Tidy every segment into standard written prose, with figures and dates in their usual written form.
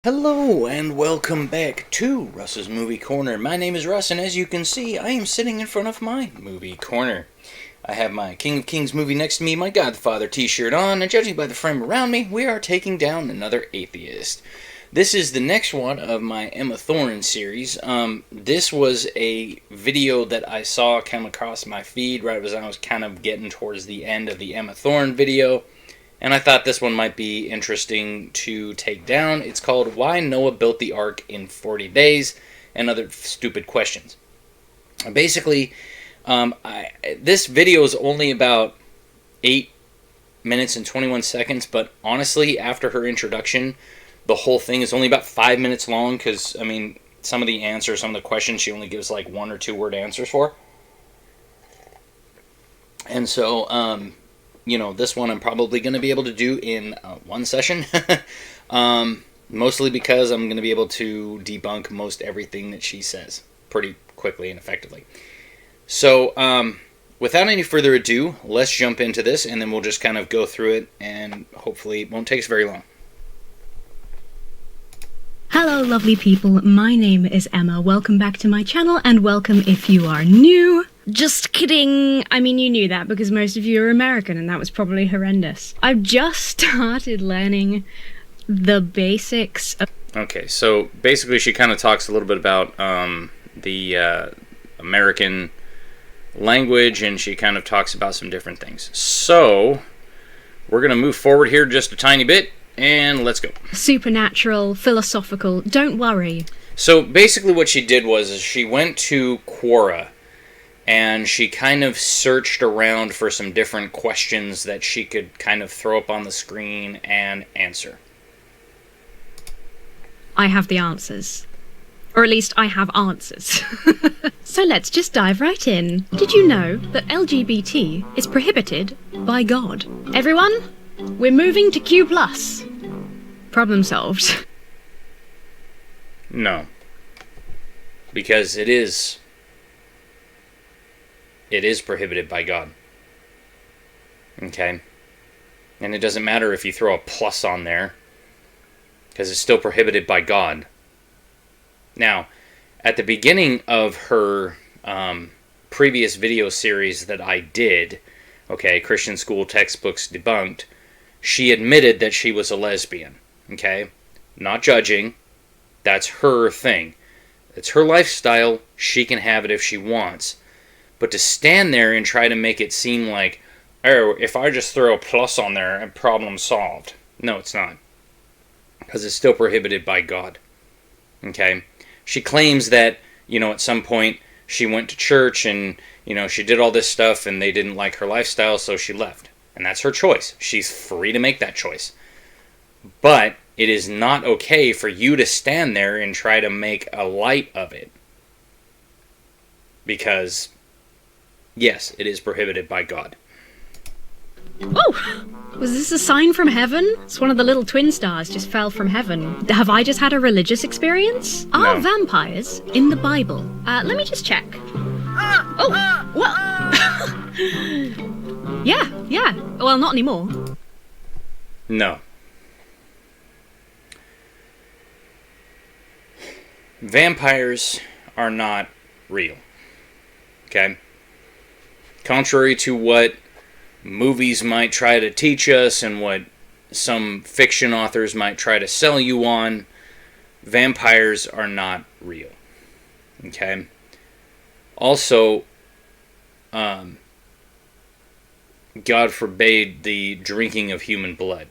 Hello and welcome back to Russ's Movie Corner. My name is Russ, and as you can see, I am sitting in front of my movie corner. I have my King of Kings movie next to me, my Godfather t-shirt on, and judging by the frame around me, we are taking down another atheist. This is the next one of my Emma Thorne series. This was a video that I saw come across my feed right as I was kind of getting towards the end of the Emma Thorne video. And I thought this one might be interesting to take down. It's called Why Noah Built the Ark in 40 Days and Other Stupid Questions. Basically, this video is only about 8 minutes and 21 seconds, but honestly, after her introduction, the whole thing is only about 5 minutes long because, I mean, some of the answers, some of the questions, she only gives like 1 or 2 word answers for. And so, you know, this one I'm probably going to be able to do in one session. Mostly because I'm going to be able to debunk most everything that she says pretty quickly and effectively. So, without any further ado, let's jump into this, and then we'll just kind of go through it, and hopefully it won't take us very long. Hello lovely people, my name is Emma. Welcome back to my channel, and welcome if you are new. Just kidding. I mean, you knew that because most of you are American, and that was probably horrendous. I've just started learning the basics of... Okay, so basically she kind of talks a little bit about the American language, and she kind of talks about some different things. So, we're going to move forward here just a tiny bit, and let's go. Supernatural, philosophical, don't worry. So, basically what she did was she went to Quora, and she kind of searched around for some different questions that she could kind of throw up on the screen and answer. I have the answers. Or at least I have answers. So let's just dive right in. Did you know that LGBT is prohibited by God? Everyone, we're moving to Q+. Problem solved. No. Because it is prohibited by God. Okay? And it doesn't matter if you throw a plus on there, because it's still prohibited by God. Now, at the beginning of her previous video series that I did, okay, Christian School Textbooks Debunked, she admitted that she was a lesbian. Okay? Not judging. That's her thing. It's her lifestyle. She can have it if she wants. But to stand there and try to make it seem like, oh, if I just throw a plus on there, problem solved. No, it's not. Because it's still prohibited by God. Okay? She claims that, you know, at some point she went to church and, you know, she did all this stuff and they didn't like her lifestyle, so she left. And that's her choice. She's free to make that choice. But it is not okay for you to stand there and try to make a light of it. Because... yes, it is prohibited by God. Oh! Was this a sign from heaven? It's one of the little twin stars just fell from heaven. Have I just had a religious experience? No. Are vampires in the Bible? Let me just check. Oh! What? Yeah. Well, not anymore. No. Vampires are not real. Okay? Contrary to what movies might try to teach us and what some fiction authors might try to sell you on, vampires are not real. Okay? Also, God forbade the drinking of human blood.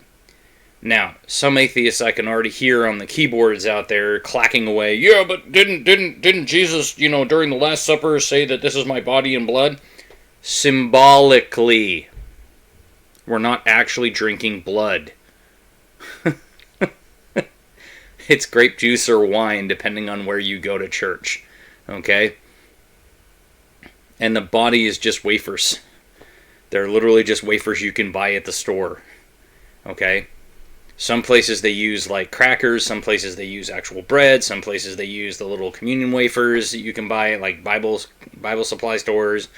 Now, some atheists I can already hear on the keyboards out there clacking away, yeah, but didn't Jesus, you know, during the Last Supper say that this is my body and blood? Symbolically. We're not actually drinking blood. It's grape juice or wine, depending on where you go to church. Okay? And the body is just wafers. They're literally just wafers you can buy at the store. Okay? Some places they use like crackers, some places they use actual bread, some places they use the little communion wafers that you can buy at like Bible supply stores.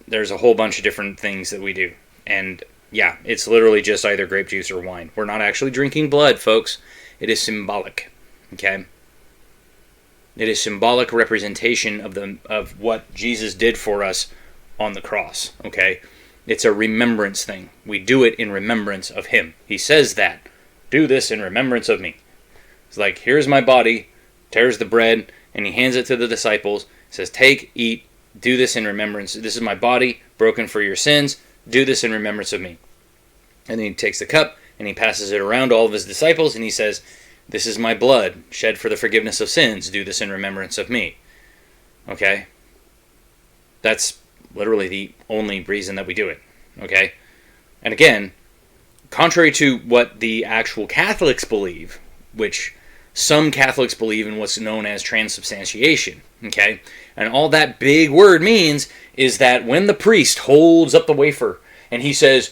There's a whole bunch of different things that we do. And yeah, it's literally just either grape juice or wine. We're not actually drinking blood, folks. It is symbolic. Okay? It is symbolic representation of what Jesus did for us on the cross. Okay? It's a remembrance thing. We do it in remembrance of him. He says that. Do this in remembrance of me. It's like, here's my body, tears the bread, and he hands it to the disciples. Says, take, eat, do this in remembrance. This is my body, broken for your sins. Do this in remembrance of me. And then he takes the cup, and he passes it around to all of his disciples, and he says, this is my blood, shed for the forgiveness of sins. Do this in remembrance of me. Okay? That's literally the only reason that we do it. Okay? And again, contrary to what the actual Catholics believe, which some Catholics believe in what's known as transubstantiation. Okay? And all that big word means is that when the priest holds up the wafer and he says,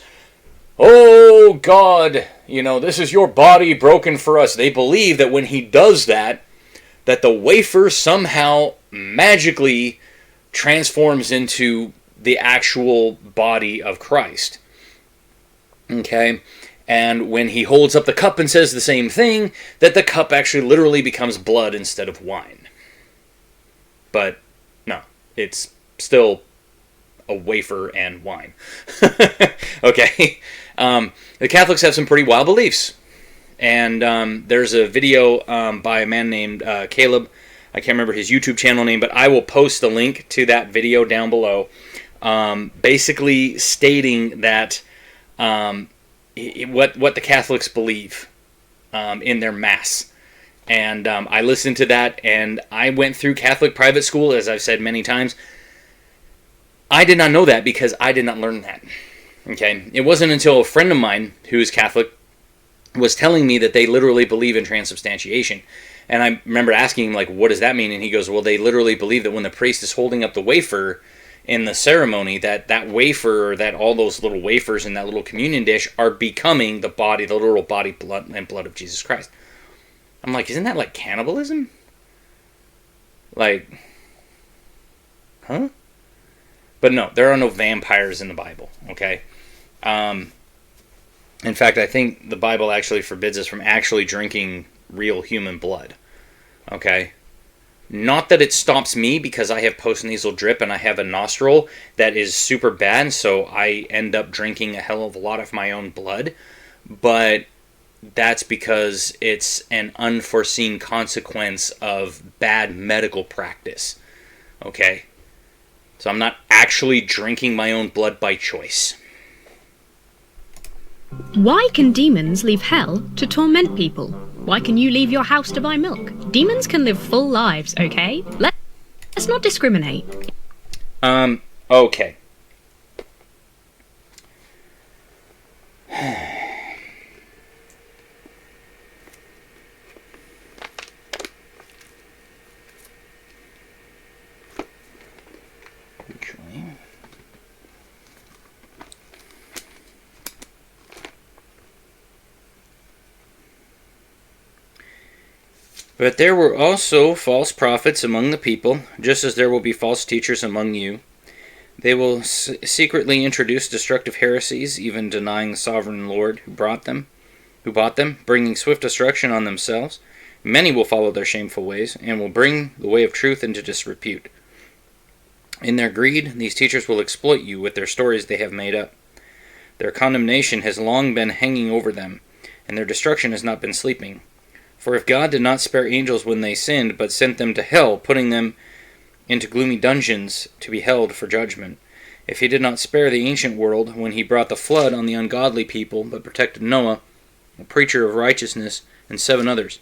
oh God, this is your body broken for us. They believe that when he does that, that the wafer somehow magically transforms into the actual body of Christ. Okay? And when he holds up the cup and says the same thing, that the cup actually literally becomes blood instead of wine. But no, it's still a wafer and wine. Okay? The Catholics have some pretty wild beliefs. And there's a video by a man named Caleb. I can't remember his YouTube channel name, but I will post the link to that video down below. Basically stating that what the Catholics believe in their Mass. And I listened to that, and I went through Catholic private school, as I've said many times. I did not know that because I did not learn that. Okay? It wasn't until a friend of mine who is Catholic was telling me that they literally believe in transubstantiation. And I remember asking him, like, what does that mean? And he goes, well, they literally believe that when the priest is holding up the wafer in the ceremony, that wafer, or that all those little wafers in that little communion dish are becoming the body, the literal body, blood, and blood of Jesus Christ. I'm like, isn't that like cannibalism? Like, huh? But no, there are no vampires in the Bible, okay? In fact, I think the Bible actually forbids us from actually drinking real human blood, okay? Not that it stops me, because I have postnasal drip and I have a nostril that is super bad, so I end up drinking a hell of a lot of my own blood, but that's because it's an unforeseen consequence of bad medical practice, okay? So I'm not actually drinking my own blood by choice. Why can demons leave hell to torment people? Why can you leave your house to buy milk? Demons can live full lives, okay? Let's not discriminate. Okay. But there were also false prophets among the people, just as there will be false teachers among you. They will secretly introduce destructive heresies, even denying the sovereign Lord who bought them, bringing swift destruction on themselves. Many will follow their shameful ways, and will bring the way of truth into disrepute. In their greed, these teachers will exploit you with their stories they have made up. Their condemnation has long been hanging over them, and their destruction has not been sleeping. For if God did not spare angels when they sinned, but sent them to hell, putting them into gloomy dungeons to be held for judgment, if he did not spare the ancient world when he brought the flood on the ungodly people, but protected Noah, a preacher of righteousness, and 7 others.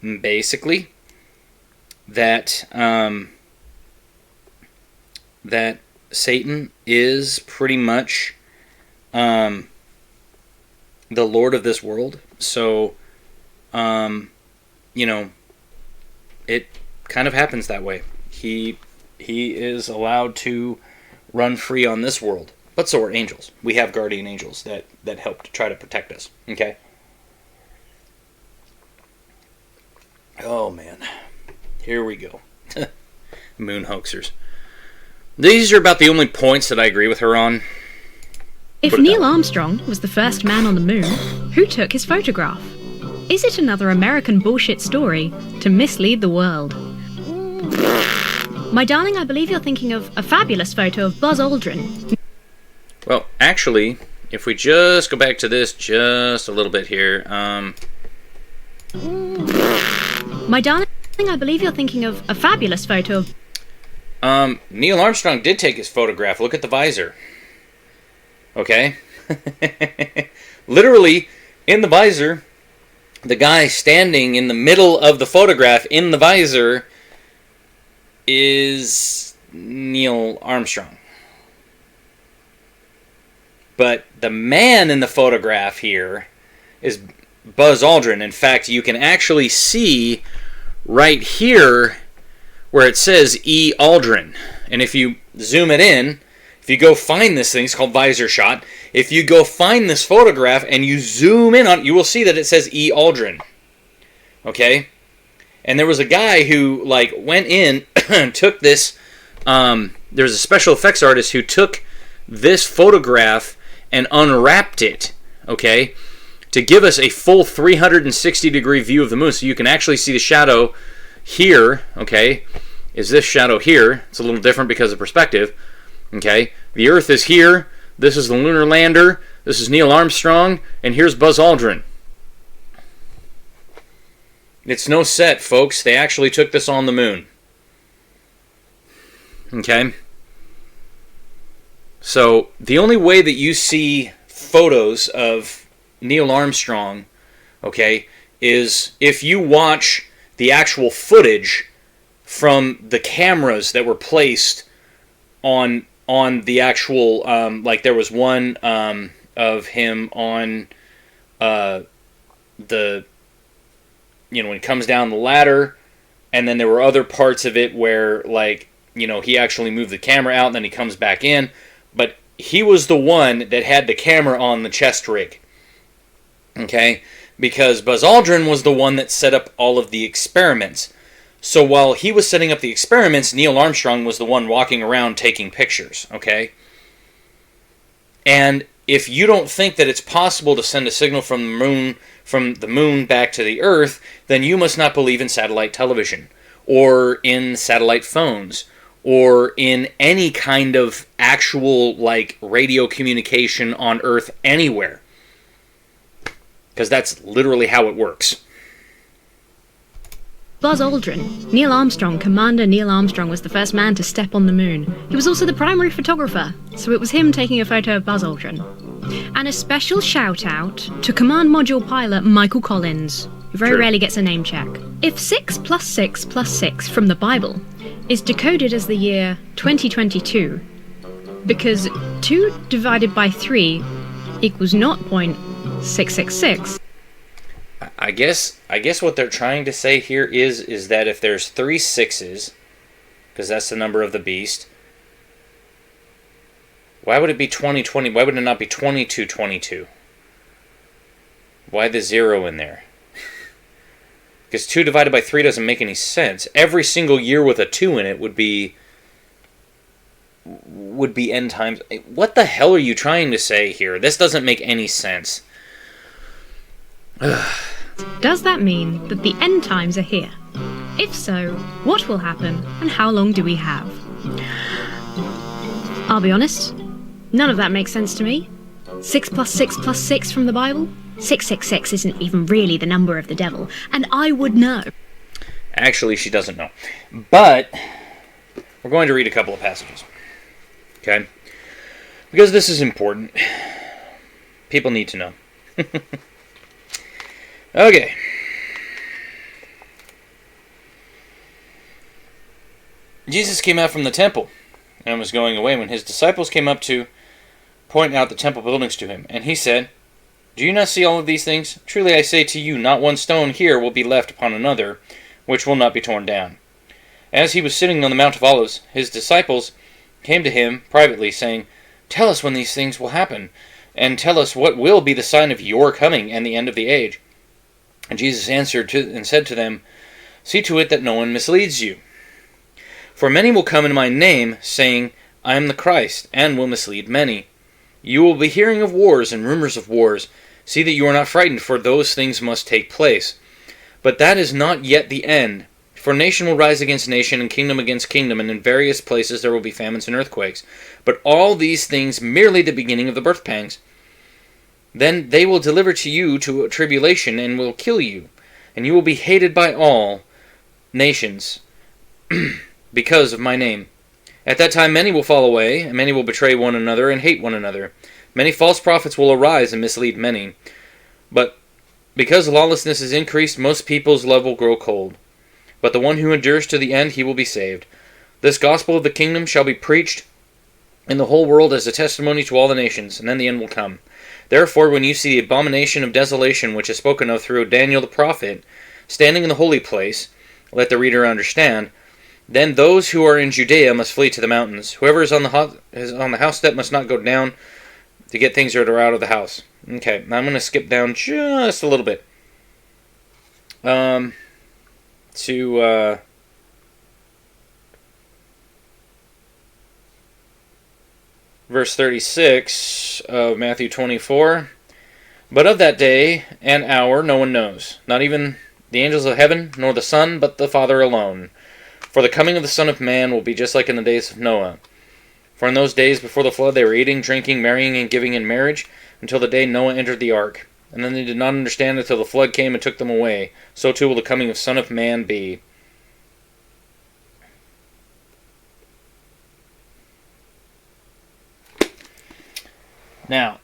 Basically, that Satan is pretty much the Lord of this world. So, it kind of happens that way. He is allowed to run free on this world. But so are angels. We have guardian angels that help to try to protect us. Okay? Oh, man. Here we go. Moon hoaxers. These are about the only points that I agree with her on. If Put it that Neil way. Armstrong was the first man on the moon, who took his photograph? Is it another American bullshit story to mislead the world? My darling, I believe you're thinking of a fabulous photo of Buzz Aldrin. Well, actually, if we just go back to this just a little bit here, My darling, I believe you're thinking of a fabulous photo of... Neil Armstrong did take his photograph. Look at the visor. Okay? Literally, in the visor, the guy standing in the middle of the photograph in the visor is Neil Armstrong. But the man in the photograph here is Buzz Aldrin. In fact, you can actually see right here where it says E. Aldrin. And if you zoom it in, if you go find this thing, it's called visor shot. If you go find this photograph and you zoom in on it, you will see that it says E. Aldrin. Okay? And there was a guy who, like, went in and took this. There was a special effects artist who took this photograph and unwrapped it, okay, to give us a full 360-degree view of the moon. So you can actually see the shadow here, okay, is this shadow here. It's a little different because of perspective, okay. The Earth is here. This is the lunar lander. This is Neil Armstrong. And here's Buzz Aldrin. It's no set, folks. They actually took this on the moon. Okay? So, the only way that you see photos of Neil Armstrong, okay, is if you watch the actual footage from the cameras that were placed on the actual, like there was one of him on the, you know, when he comes down the ladder, and then there were other parts of it where, like, you know, he actually moved the camera out and then he comes back in. But he was the one that had the camera on the chest rig. Okay? Because Buzz Aldrin was the one that set up all of the experiments. So while he was setting up the experiments, Neil Armstrong was the one walking around taking pictures. Okay? And if you don't think that it's possible to send a signal from the moon back to the Earth, then you must not believe in satellite television, or in satellite phones, or in any kind of actual, like, radio communication on Earth anywhere. Because that's literally how it works. Buzz Aldrin. Neil Armstrong, Commander Neil Armstrong, was the first man to step on the moon. He was also the primary photographer, so it was him taking a photo of Buzz Aldrin. And a special shout out to Command Module pilot Michael Collins, who very rarely gets a name check. If 6 plus 6 plus 6 from the Bible is decoded as the year 2022, because 2 divided by 3 equals 0.666. I guess what they're trying to say here is that if there's 3 6s, because that's the number of the beast, why would it be 2020? Why would it not be 2222? Why the 0 in there? Because 2 divided by 3 doesn't make any sense. Every single year with a 2 in it would be end times. What the hell are you trying to say here? This doesn't make any sense. Does that mean that the end times are here? If so, what will happen and how long do we have? I'll be honest, none of that makes sense to me. 6 plus 6 plus 6 from the Bible? 666 isn't even really the number of the devil, and I would know. Actually, she doesn't know. But we're going to read a couple of passages. Okay? Because this is important. People need to know. Okay. Jesus came out from the temple and was going away when his disciples came up to point out the temple buildings to him. And he said, "Do you not see all of these things? Truly I say to you, not one stone here will be left upon another, which will not be torn down." As he was sitting on the Mount of Olives, his disciples came to him privately, saying, "Tell us when these things will happen, and tell us what will be the sign of your coming and the end of the age." And Jesus answered and said to them, "See to it that no one misleads you. For many will come in my name, saying, I am the Christ, and will mislead many. You will be hearing of wars and rumors of wars. See that you are not frightened, for those things must take place. But that is not yet the end. For nation will rise against nation, and kingdom against kingdom, and in various places there will be famines and earthquakes. But all these things merely the beginning of the birth pangs. Then they will deliver to you to tribulation, and will kill you. And you will be hated by all nations, because of my name. At that time many will fall away, and many will betray one another, and hate one another. Many false prophets will arise and mislead many. But because lawlessness is increased, most people's love will grow cold. But the one who endures to the end, he will be saved. This gospel of the kingdom shall be preached in the whole world as a testimony to all the nations, and then the end will come. Therefore, when you see the abomination of desolation, which is spoken of through Daniel the prophet, standing in the holy place, let the reader understand, then those who are in Judea must flee to the mountains. Whoever is on the house step must not go down to get things that are out of the house. Okay, now I'm going to skip down just a little bit. To verse 36 of Matthew 24. But of that day and hour no one knows, not even the angels of heaven, nor the Son, but the Father alone. For the coming of the Son of Man will be just like in the days of Noah. For in those days before the flood they were eating, drinking, marrying, and giving in marriage, until the day Noah entered the ark. And then they did not understand until the flood came and took them away. So too will the coming of Son of Man be. Now,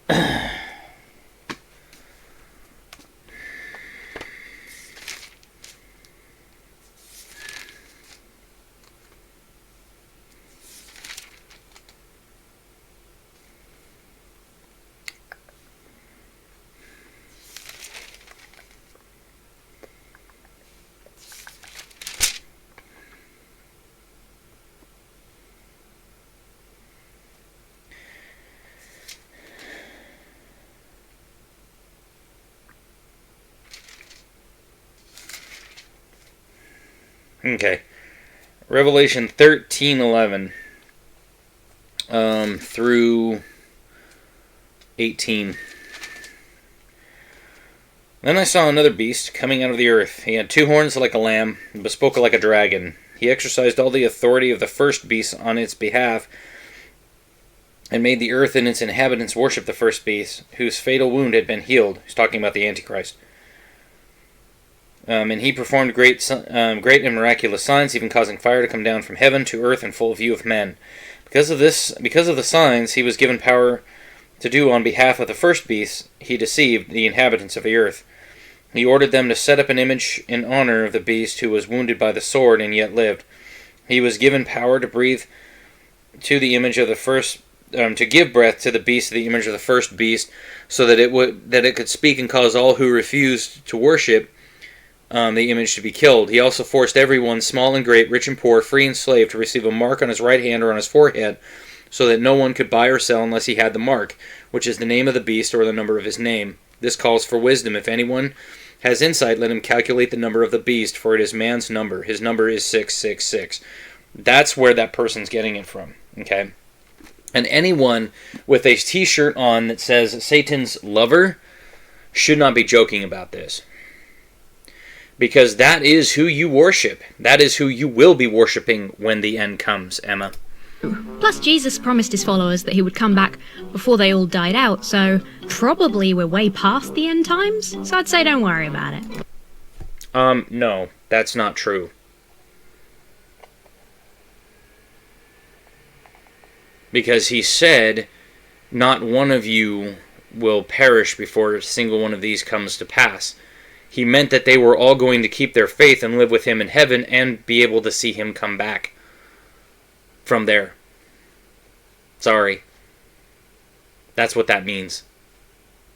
okay, Revelation 13:11 through 18. Then I saw another beast coming out of the earth. He had 2 horns like a lamb, but spoke like a dragon. He exercised all the authority of the first beast on its behalf, and made the earth and its inhabitants worship the first beast, whose fatal wound had been healed. He's talking about the Antichrist. And he performed great and miraculous signs, even causing fire to come down from heaven to earth in full view of men. Because of the signs he was given power to do on behalf of the first beast, he deceived the inhabitants of the earth. He ordered them to set up an image in honor of the beast who was wounded by the sword and yet lived. He was given power to breathe to the image of the first, to give breath to the beast of the image of the first beast, so that it could speak and cause all who refused to worship the image to be killed. He also forced everyone, small and great, rich and poor, free and slave, to receive a mark on his right hand or on his forehead, so that no one could buy or sell unless he had the mark, which is the name of the beast or the number of his name. This calls for wisdom. If anyone has insight, let him calculate the number of the beast, for it is man's number. His number is 666. That's where that person's getting it from. Okay? And anyone with a t-shirt on that says Satan's lover should not be joking about this. Because that is who you worship. That is who you will be worshiping when the end comes, Emma. Plus, Jesus promised his followers that he would come back before they all died out, so probably we're way past the end times, so I'd say don't worry about it. No, that's not true. Because he said, not one of you will perish before a single one of these comes to pass. He meant that they were all going to keep their faith and live with him in heaven and be able to see him come back from there. Sorry. That's what that means.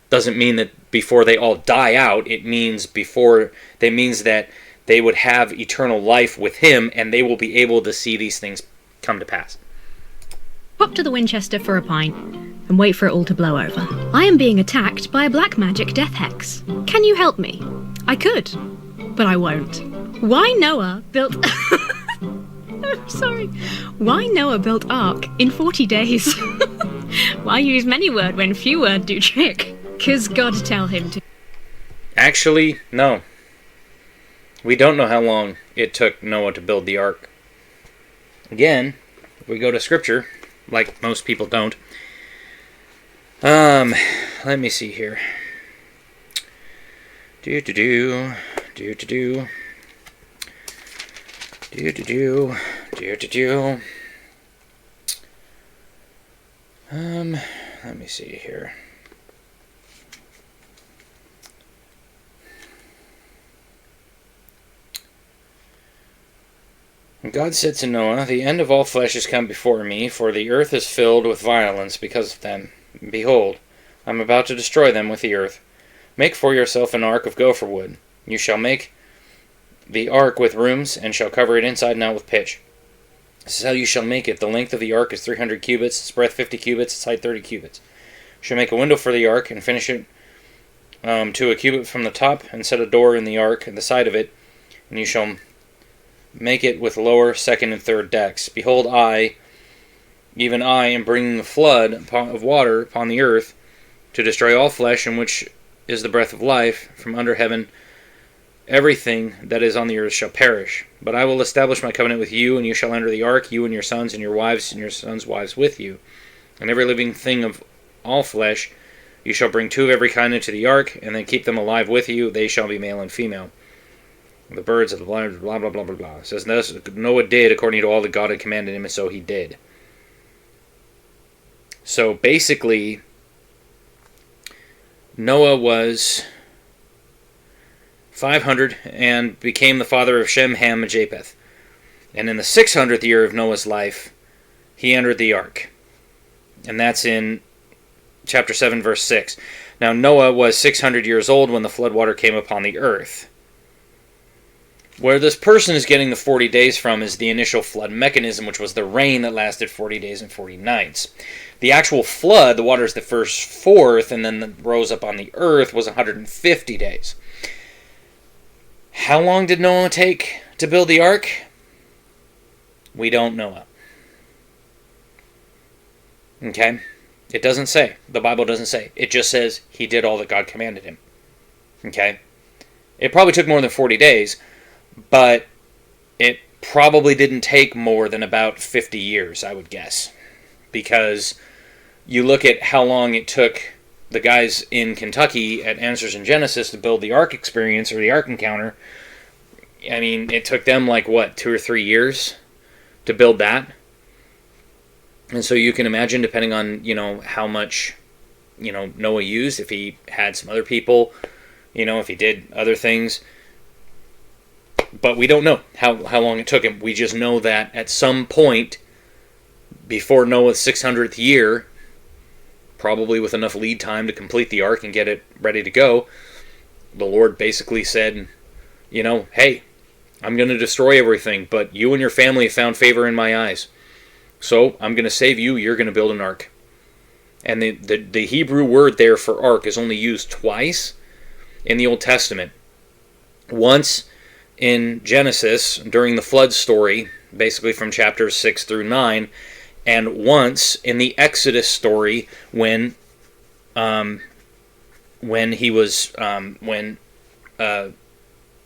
Doesn't mean that before they all die out. It means that they would have eternal life with him and they will be able to see these things come to pass. Pop to the Winchester for a pint and wait for it all to blow over. I am being attacked by a black magic death hex. Can you help me? I could, but I won't. Why Noah built... Sorry. Why Noah built Ark in 40 days? Why use many word when few word do trick? 'Cause God tell him to. Actually, no. We don't know how long it took Noah to build the ark. Again, if we go to scripture, like most people don't. Let me see here. Do. Let me see here. God said to Noah, "The end of all flesh is come before me, for the earth is filled with violence because of them. Behold, I am about to destroy them with the earth. Make for yourself an ark of gopher wood. You shall make the ark with rooms, and shall cover it inside and out with pitch. This is how you shall make it. The length of the ark is 300 cubits, its breadth 50 cubits, its height 30 cubits. You shall make a window for the ark, and finish it to a cubit from the top, and set a door in the ark at the side of it, and you shall make it with lower, second, and third decks. Behold, I, even I, am bringing the flood of water upon the earth, to destroy all flesh, in which is the breath of life, from under heaven. Everything that is on the earth shall perish. But I will establish my covenant with you, and you shall enter the ark, you and your sons, and your wives, and your sons' wives with you. And every living thing of all flesh, you shall bring 2 of every kind into the ark, and then keep them alive with you. They shall be male and female. The birds of the blah, blah, blah, blah, blah, blah. It says, Noah did according to all that God had commanded him, and so he did. So basically, Noah was 500 and became the father of Shem, Ham, and Japheth. And in the 600th year of Noah's life, he entered the ark. And that's in chapter 7, verse 6. Now Noah was 600 years old when the floodwater came upon the earth. Where this person is getting the 40 days from is the initial flood mechanism, which was the rain that lasted 40 days and 40 nights. The actual flood, the waters that first forth and then rose up on the earth, was 150 days. How long did Noah take to build the ark? We don't know. Okay? It doesn't say. The Bible doesn't say. It just says he did all that God commanded him. Okay? It probably took more than 40 days, but it probably didn't take more than about 50 years, I would guess. Because you look at how long it took the guys in Kentucky at Answers in Genesis to build the Ark experience or the Ark encounter. I mean, it took them 2 or 3 years to build that. And so you can imagine, depending on, how much, Noah used, if he had some other people, if he did other things. But we don't know how long it took him. We just know that at some point before Noah's 600th year, probably with enough lead time to complete the ark and get it ready to go, the Lord basically said, hey, I'm going to destroy everything, but you and your family have found favor in my eyes. So I'm going to save you, you're going to build an ark. And the Hebrew word there for ark is only used twice in the Old Testament. Once in Genesis during the flood story, basically from chapters 6 through 9, and once in the Exodus story when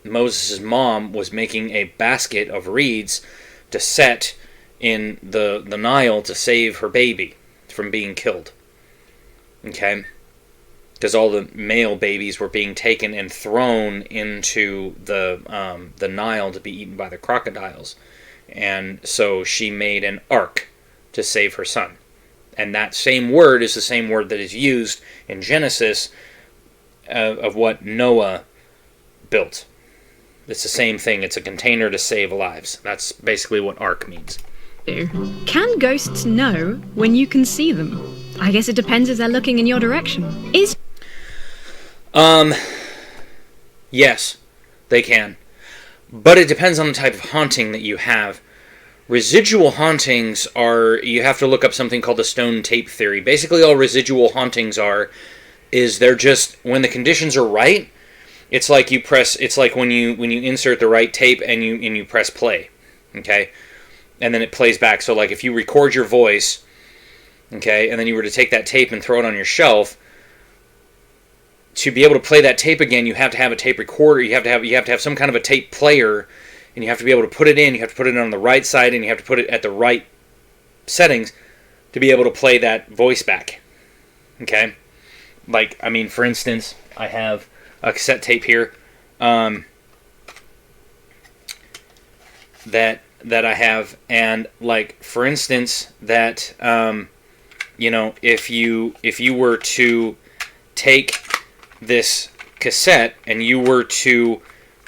Moses' mom was making a basket of reeds to set in the Nile to save her baby from being killed. Okay? Because all the male babies were being taken and thrown into the Nile to be eaten by the crocodiles. And so she made an ark to save her son. And that same word is the same word that is used in Genesis of what Noah built. It's the same thing. It's a container to save lives. That's basically what ark means. Can ghosts know when you can see them? I guess it depends if they're looking in your direction. Yes, they can. But it depends on the type of haunting that you have. Residual hauntings are, you have to look up something called the stone tape theory. Basically all residual hauntings is they're just, when the conditions are right, it's like when you insert the right tape and you press play. Okay? And then it plays back. So if you record your voice, okay, and then you were to take that tape and throw it on your shelf, to be able to play that tape again, you have to have a tape recorder. You have to have some kind of a tape player, and you have to be able to put it in. You have to put it on the right side, and you have to put it at the right settings to be able to play that voice back. Okay, like, I mean, for instance, I have a cassette tape here that I have, and like, for instance, that you know, if you were to take this cassette and you were to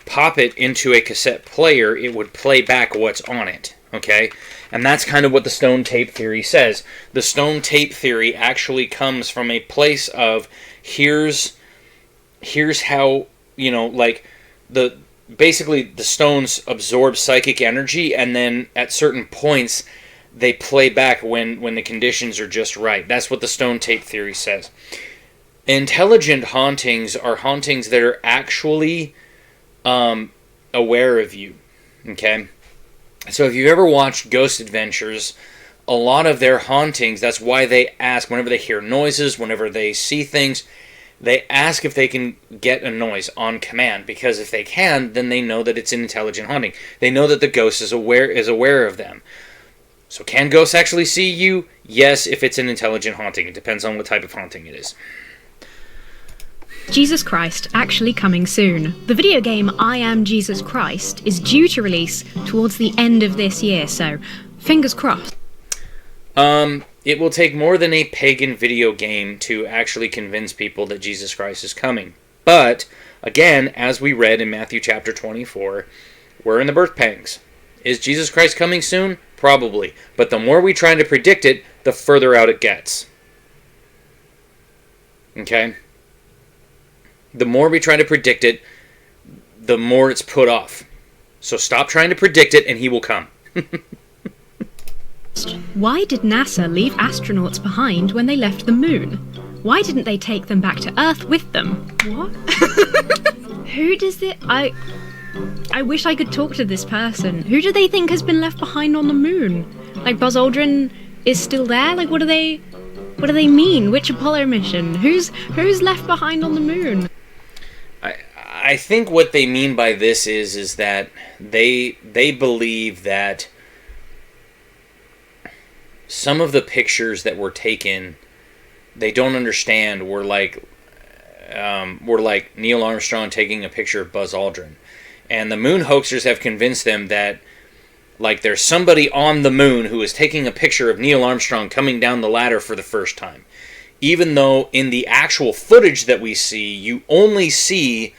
pop it into a cassette player, it would play back what's on it, okay? And that's kind of what the stone tape theory says. The stone tape theory actually comes from a place of here's how, you know, like, basically the stones absorb psychic energy, and then at certain points they play back when the conditions are just right. That's what the stone tape theory says. Intelligent hauntings are hauntings that are actually aware of you, okay? So if you've ever watched Ghost Adventures, a lot of their hauntings, that's why they ask, whenever they hear noises, whenever they see things, they ask if they can get a noise on command, because if they can, then they know that it's an intelligent haunting. They know that the ghost is aware of them. So can ghosts actually see you? Yes, if it's an intelligent haunting. It depends on what type of haunting it is. Jesus Christ actually coming soon. The video game I Am Jesus Christ is due to release towards the end of this year, so fingers crossed. It will take more than a pagan video game to actually convince people that Jesus Christ is coming. But, again, as we read in Matthew chapter 24, we're in the birth pangs. Is Jesus Christ coming soon? Probably. But the more we try to predict it, the further out it gets. Okay? The more we try to predict it, the more it's put off. So stop trying to predict it, and he will come. Why did NASA leave astronauts behind when they left the moon? Why didn't they take them back to Earth with them? What? Who does it? I wish I could talk to this person. Who do they think has been left behind on the moon? Like, Buzz Aldrin is still there? Like, what do they mean? Which Apollo mission? Who's left behind on the moon? I think what they mean by this is that they believe that some of the pictures that were taken, they don't understand, were like Neil Armstrong taking a picture of Buzz Aldrin. And the moon hoaxers have convinced them that, like, there's somebody on the moon who is taking a picture of Neil Armstrong coming down the ladder for the first time. Even though in the actual footage that we see, you only see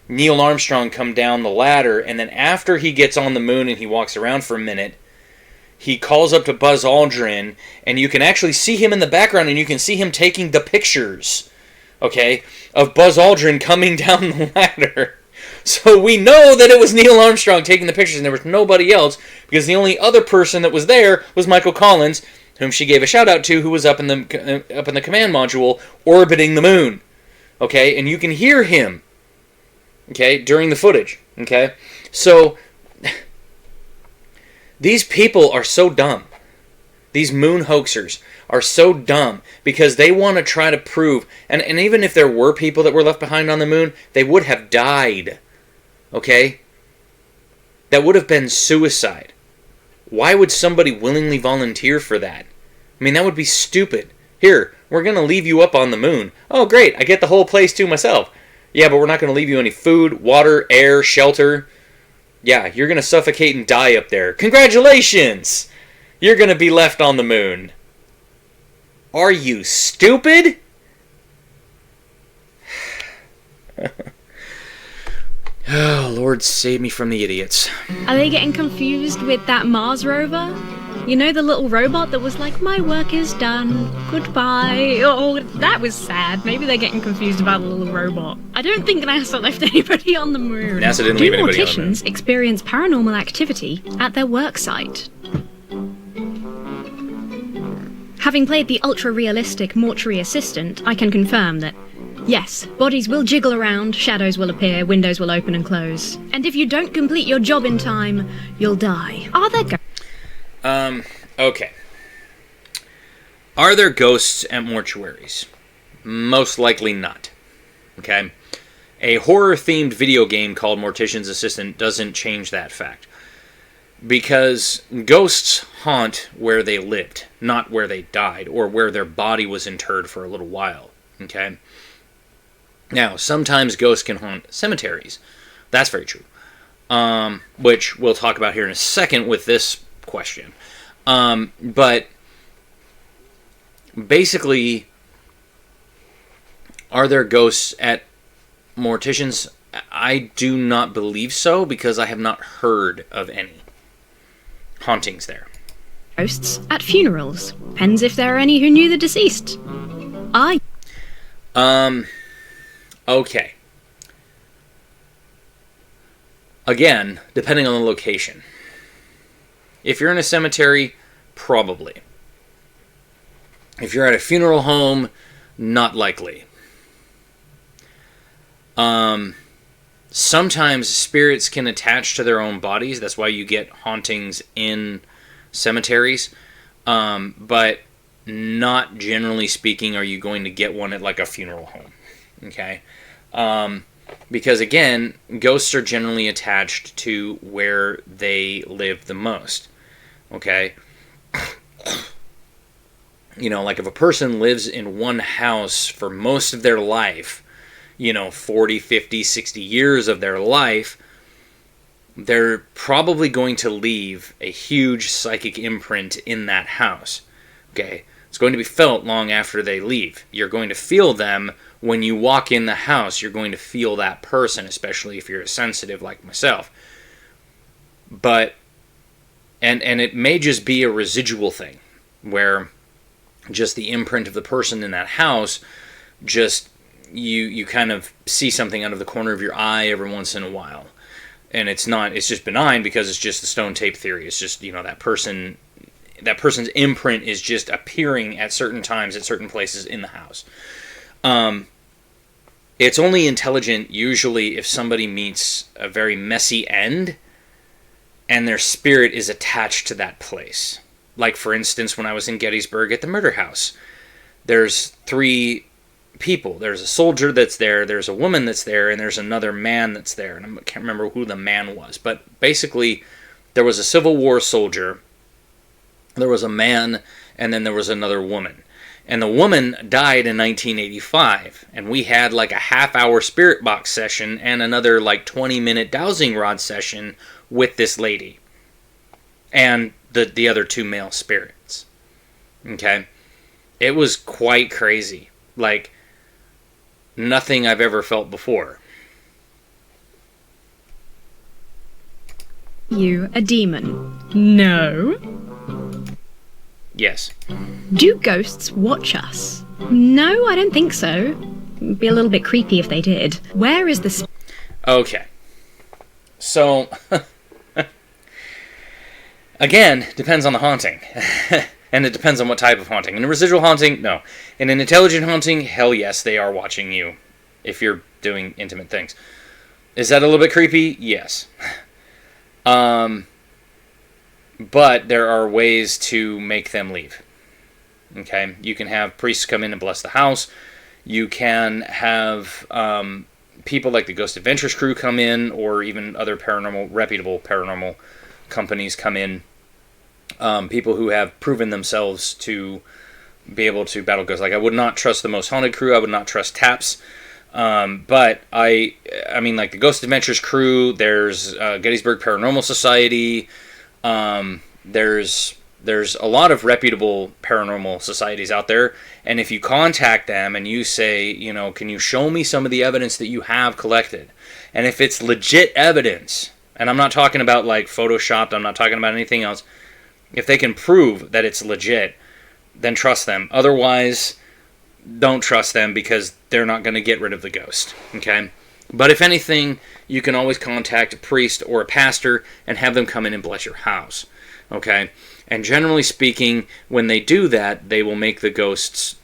Neil Armstrong come down the ladder, and then after he gets on the moon and he walks around for a minute, he calls up to Buzz Aldrin, and you can actually see him in the background, and you can see him taking the pictures, okay, of Buzz Aldrin coming down the ladder. So we know that it was Neil Armstrong taking the pictures, and there was nobody else, because the only other person that was there was Michael Collins, whom she gave a shout out to, who was up in the command module orbiting the moon. Okay, and you can hear him, okay, during the footage. Okay, so these people are so dumb. These moon hoaxers are so dumb because they want to try to prove, and even if there were people that were left behind on the moon, they would have died. Okay? That would have been suicide. Why would somebody willingly volunteer for that? I mean, that would be stupid. Here, we're going to leave you up on the moon. Oh, great, I get the whole place to myself. Yeah, but we're not going to leave you any food, water, air, shelter. Yeah, you're going to suffocate and die up there. Congratulations! You're going to be left on the moon. Are you stupid? Oh, Lord, save me from the idiots. Are they getting confused with that Mars rover? You know, the little robot that was like, my work is done, goodbye. Oh, that was sad. Maybe they're getting confused about the little robot. I don't think NASA left anybody on the moon. NASA didn't leave anybody on the moon. Do morticians experience paranormal activity at their work site? Having played the ultra-realistic mortuary assistant, I can confirm that, yes, bodies will jiggle around, shadows will appear, windows will open and close. And if you don't complete your job in time, you'll die. Are there okay. Are there ghosts at mortuaries? Most likely not. Okay? A horror-themed video game called Mortician's Assistant doesn't change that fact. Because ghosts haunt where they lived, not where they died, or where their body was interred for a little while. Okay? Now, sometimes ghosts can haunt cemeteries. That's very true. Which we'll talk about here in a second with this question. But basically, are there ghosts at morticians? I do not believe so, because I have not heard of any hauntings there. Ghosts at funerals. Depends if there are any who knew the deceased. Okay. Again, depending on the location. If you're in a cemetery, probably. If you're at a funeral home, not likely. Sometimes spirits can attach to their own bodies. That's why you get hauntings in cemeteries. But not generally speaking are you going to get one at like a funeral home. Okay? Because again, ghosts are generally attached to where they live the most. Okay? You know, like if a person lives in one house for most of their life, 40, 50, 60 years of their life, they're probably going to leave a huge psychic imprint in that house. Okay? It's going to be felt long after they leave. You're going to feel them when you walk in the house. You're going to feel that person, especially if you're sensitive like myself. But, and it may just be a residual thing, where just the imprint of the person in that house, just, you kind of see something out of the corner of your eye every once in a while. And it's just benign because it's just the stone tape theory. It's just, that person's imprint is just appearing at certain times at certain places in the house. It's only intelligent usually if somebody meets a very messy end and their spirit is attached to that place. Like, for instance, when I was in Gettysburg at the murder house, there's 3 people. There's a soldier that's there, there's a woman that's there, and there's another man that's there. And I can't remember who the man was. But basically, there was a Civil War soldier, there was a man, and then there was another woman. And the woman died in 1985. And we had like a half-hour spirit box session and another like 20-minute dowsing rod session with this lady. And the other 2 male spirits. Okay? It was quite crazy. Like, nothing I've ever felt before. You a demon? No. Yes. Do ghosts watch us? No, I don't think so. It'd be a little bit creepy if they did. Where is the... Okay. So, again, depends on the haunting. And it depends on what type of haunting. In a residual haunting, no. In an intelligent haunting, hell yes, they are watching you if you're doing intimate things. Is that a little bit creepy? Yes. But there are ways to make them leave. Okay? You can have priests come in and bless the house. You can have people like the Ghost Adventures crew come in, or even other reputable paranormal companies come in. People who have proven themselves to be able to battle ghosts. Like, I would not trust the Most Haunted crew. I would not trust TAPS. But I mean, like the Ghost Adventures crew, there's Gettysburg Paranormal Society. There's a lot of reputable paranormal societies out there, and if you contact them and you say, can you show me some of the evidence that you have collected? And if it's legit evidence, and I'm not talking about like photoshopped, I'm not talking about anything else, if they can prove that it's legit, then trust them. Otherwise, don't trust them, because they're not going to get rid of the ghost, okay? But if anything, you can always contact a priest or a pastor and have them come in and bless your house. Okay? And generally speaking, when they do that, they will make the ghosts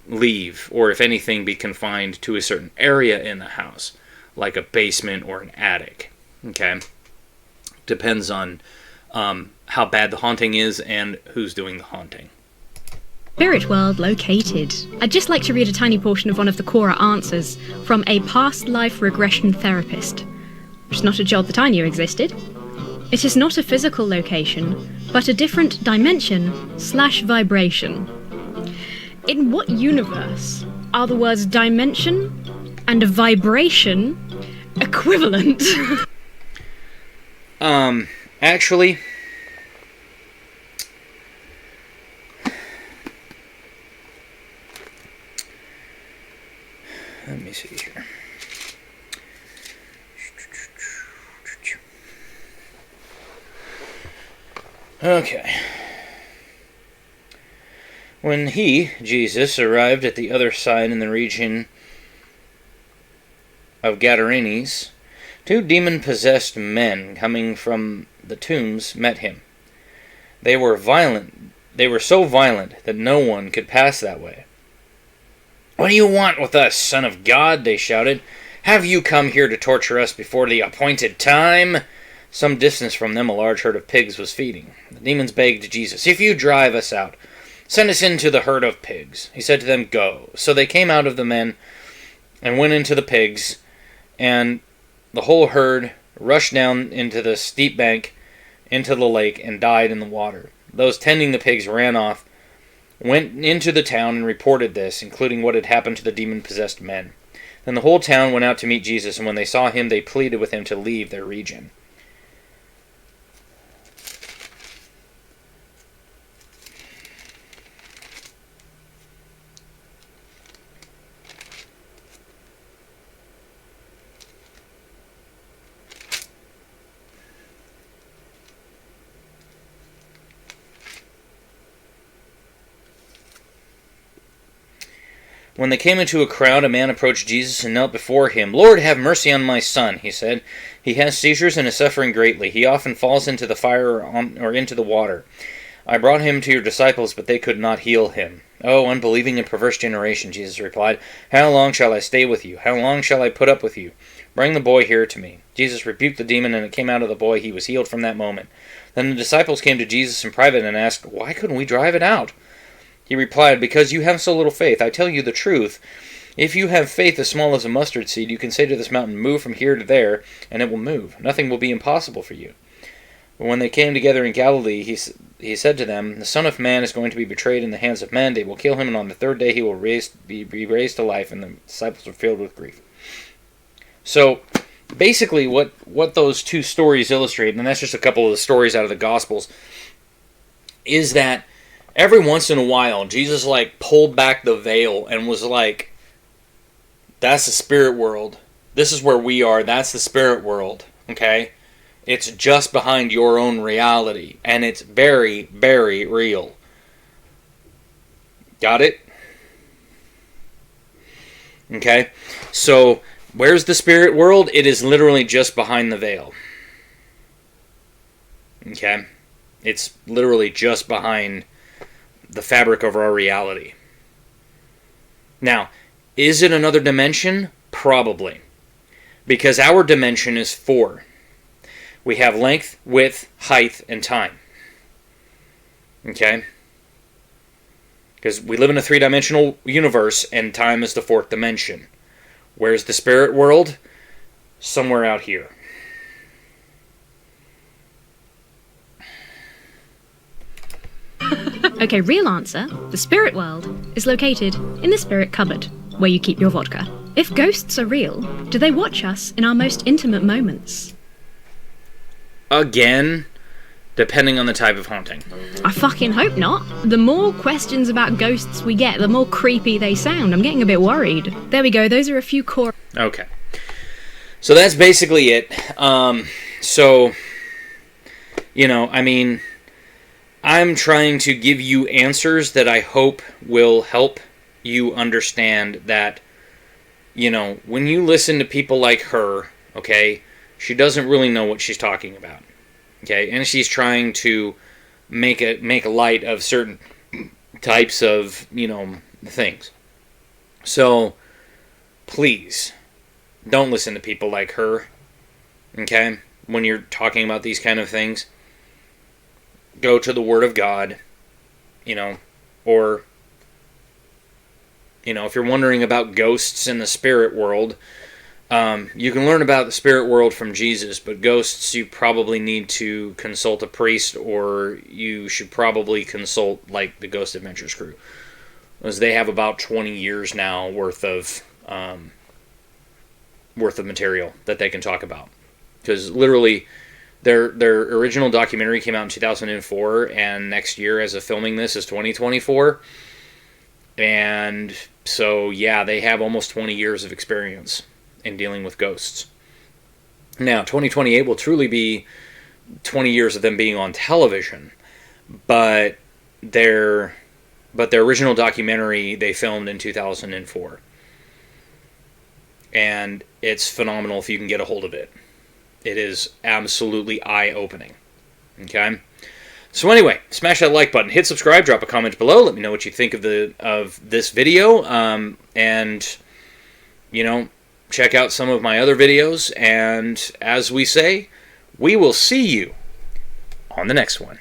leave, or if anything, be confined to a certain area in the house, like a basement or an attic. Okay? Depends on how bad the haunting is and who's doing the haunting. Spirit world located? I'd just like to read a tiny portion of one of the Quora answers from a past life regression therapist, which is not a job that I knew existed. It is not a physical location, but a different dimension/vibration. In what universe are the words dimension and vibration equivalent? Actually, let me see here. Okay. When he, Jesus, arrived at the other side in the region of Gadarenes, 2 demon-possessed men coming from the tombs met him. They were violent. They were so violent that no one could pass that way. "What do you want with us, Son of God?" they shouted. "Have you come here to torture us before the appointed time?" Some distance from them a large herd of pigs was feeding. The demons begged Jesus, "If you drive us out, send us into the herd of pigs." He said to them, "Go." So they came out of the men and went into the pigs, and the whole herd rushed down into the steep bank into the lake and died in the water. Those tending the pigs ran off, went into the town and reported this, including what had happened to the demon-possessed men. Then the whole town went out to meet Jesus, and when they saw him, they pleaded with him to leave their region. When they came into a crowd, a man approached Jesus and knelt before him. "Lord, have mercy on my son," he said. "He has seizures and is suffering greatly. He often falls into the fire or into the water. I brought him to your disciples, but they could not heal him." "Oh, unbelieving and perverse generation," Jesus replied. "How long shall I stay with you? How long shall I put up with you? Bring the boy here to me." Jesus rebuked the demon, and it came out of the boy. He was healed from that moment. Then the disciples came to Jesus in private and asked, "Why couldn't we drive it out?" He replied, "Because you have so little faith. I tell you the truth. If you have faith as small as a mustard seed, you can say to this mountain, 'Move from here to there,' and it will move. Nothing will be impossible for you." But when they came together in Galilee, he said to them, "The Son of Man is going to be betrayed in the hands of men. They will kill him, and on the 3rd day he will be raised to life." And the disciples were filled with grief. So, basically, what those 2 stories illustrate, and that's just a couple of the stories out of the Gospels, is that every once in a while, Jesus pulled back the veil and was like, "That's the spirit world. This is where we are. That's the spirit world. Okay? It's just behind your own reality. And it's very, very real." Got it? Okay? So, where's the spirit world? It is literally just behind the veil. Okay? It's literally just behind the fabric of our reality. Now, is it another dimension? Probably. Because our dimension is 4. We have length, width, height, and time. Okay? Because we live in a 3-dimensional universe, and time is the 4th dimension. Where's the spirit world? Somewhere out here. Okay, real answer. The spirit world is located in the spirit cupboard, where you keep your vodka. If ghosts are real, do they watch us in our most intimate moments? Again, depending on the type of haunting. I fucking hope not. The more questions about ghosts we get, the more creepy they sound. I'm getting a bit worried. There we go, those are a few core... Okay. So that's basically it. I'm trying to give you answers that I hope will help you understand that, when you listen to people like her, okay, she doesn't really know what she's talking about, okay, and she's trying to make light of certain types of, things. So, please, don't listen to people like her, okay, when you're talking about these kind of things. Go to the Word of God, or if you're wondering about ghosts in the spirit world, you can learn about the spirit world from Jesus, but ghosts, you probably need to consult a priest, or you should probably consult, like, the Ghost Adventures crew, as they have about 20 years now worth of material that they can talk about. Because literally, their original documentary came out in 2004, and next year, as of filming this, is 2024. And so, yeah, they have almost 20 years of experience in dealing with ghosts. Now, 2028 will truly be 20 years of them being on television, but their original documentary they filmed in 2004. And it's phenomenal if you can get a hold of it. It is absolutely eye-opening. Okay? So anyway, smash that like button, hit subscribe, drop a comment below, let me know what you think of this video, and, check out some of my other videos, and as we say, we will see you on the next one.